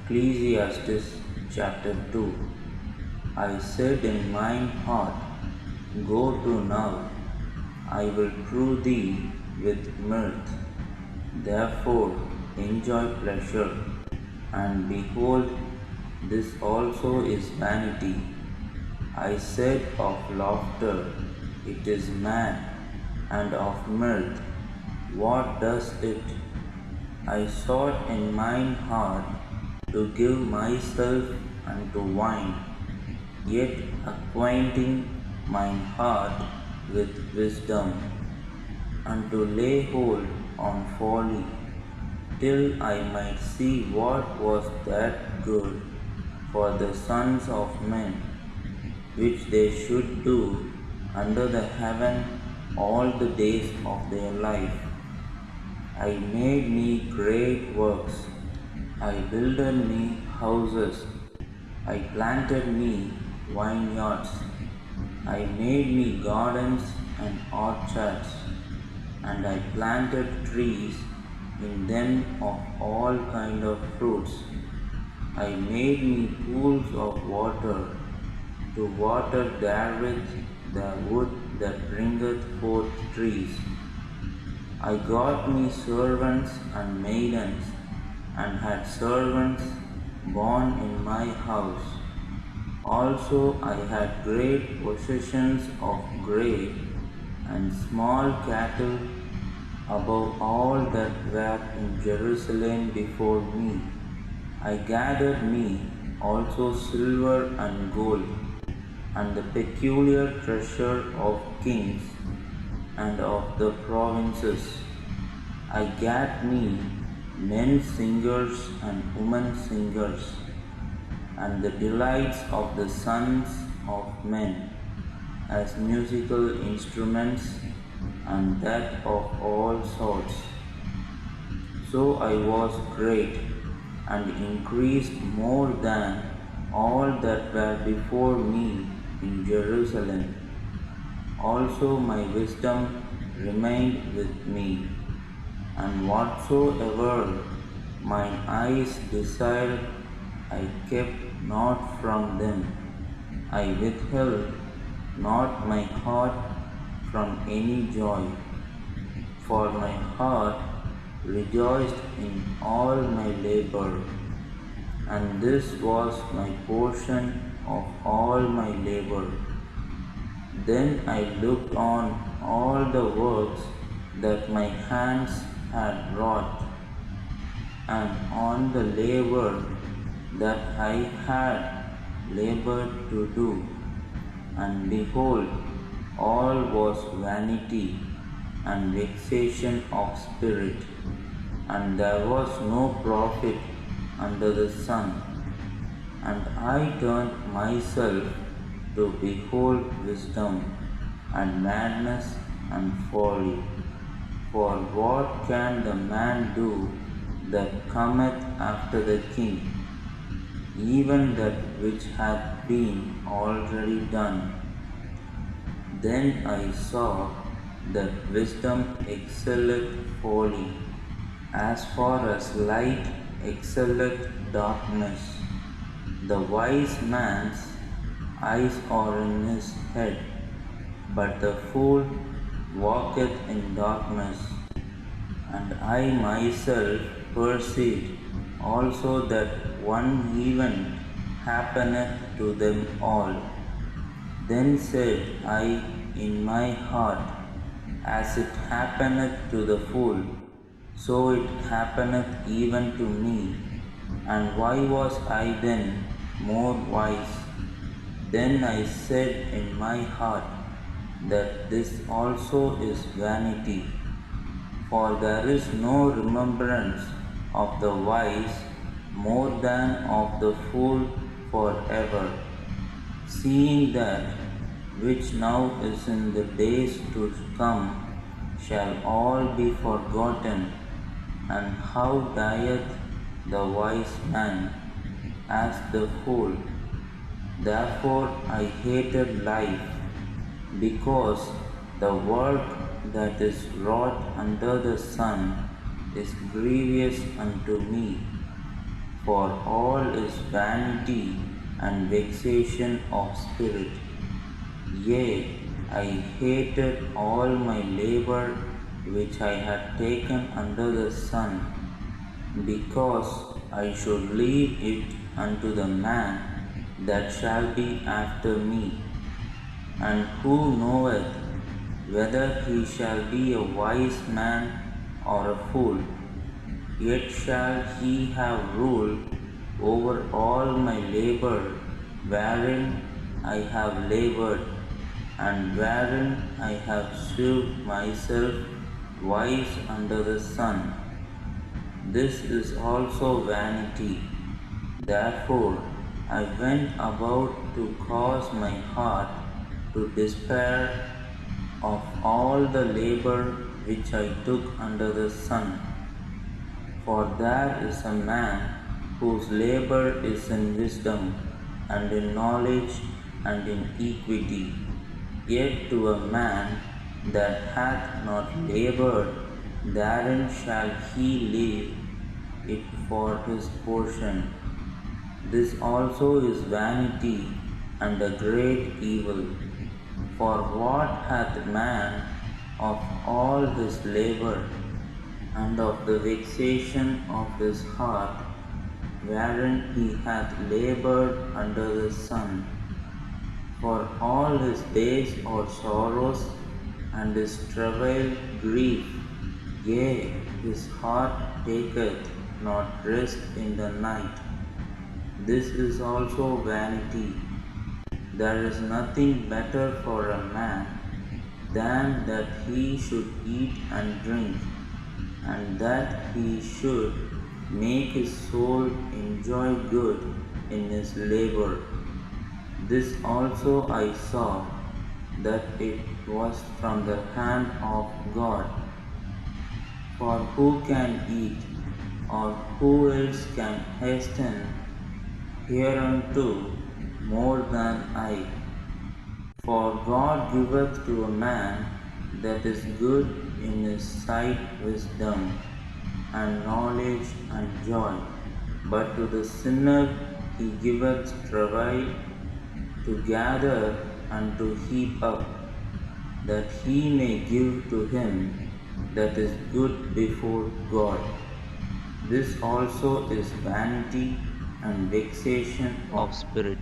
Ecclesiastes chapter 2. I said in mine heart, Go to now, I will prove thee with mirth. Therefore enjoy pleasure, and behold, this also is vanity. I said of laughter, It is mad, and of mirth, what does it? I sought in mine heart to give myself unto wine, yet acquainting mine heart with wisdom, and to lay hold on folly, till I might see what was that good for the sons of men, which they should do under the heaven all the days of their life. I made me great works, I builded me houses, I planted me vineyards, I made me gardens and orchards, and I planted trees in them of all kind of fruits. I made me pools of water, to water therewith the wood that bringeth forth trees. I got me servants and maidens, and had servants born in my house. Also I had great possessions of great and small cattle above all that were in Jerusalem before me. I gathered me also silver and gold, and the peculiar treasure of kings and of the provinces. I gat me men singers and women singers, and the delights of the sons of men, as musical instruments, and that of all sorts. So I was great, and increased more than all that were before me in Jerusalem. Also my wisdom remained with me, and whatsoever mine eyes desired, I kept not from them. I withheld not my heart from any joy, for my heart rejoiced in all my labor, and this was my portion of all my labor. Then I looked on all the works that my hands had wrought, and on the labor that I had labored to do, and behold, all was vanity and vexation of spirit, and there was no profit under the sun. And I turned myself to behold wisdom, and madness, and folly. For what can the man do that cometh after the king? Even that which hath been already done. Then I saw that wisdom excelleth folly, as far as light excelleth darkness. The wise man's eyes are in his head, but the fool walketh in darkness. And I myself perceived also that one event happeneth to them all. Then said I in my heart, As it happeneth to the fool, so it happeneth even to me. And why was I then more wise? Then I said in my heart, that this also is vanity. For there is no remembrance of the wise more than of the fool forever. Seeing that which now is in the days to come shall all be forgotten, and how dieth the wise man as the fool. Therefore I hated life, because the work that is wrought under the sun is grievous unto me. for all is vanity and vexation of spirit. Yea, I hated all my labor which I had taken under the sun, because I should leave it unto the man that shall be after me. And who knoweth whether he shall be a wise man or a fool? Yet shall he have rule over all my labor wherein I have labored, and wherein I have shewed myself wise under the sun. This is also vanity. Therefore I went about to cause my heart to despair of all the labor which I took under the sun. For there is a man whose labor is in wisdom, and in knowledge, and in equity. Yet to a man that hath not labored, therein shall he leave it for his portion. This also is vanity and a great evil. For what hath man of all his labor, and of the vexation of his heart, wherein he hath labored under the sun? For all his days are sorrows, and his travail grief, yea, his heart taketh not rest in the night. This is also vanity. There is nothing better for a man than that he should eat and drink, and that he should make his soul enjoy good in his labor. This also I saw, that it was from the hand of God. For who can eat, or who else can hasten hereunto more than I? For God giveth to a man that is good in his sight wisdom, and knowledge, and joy. But to the sinner he giveth travail to gather and to heap up, that he may give to him that is good before God. This also is vanity and vexation of spirit.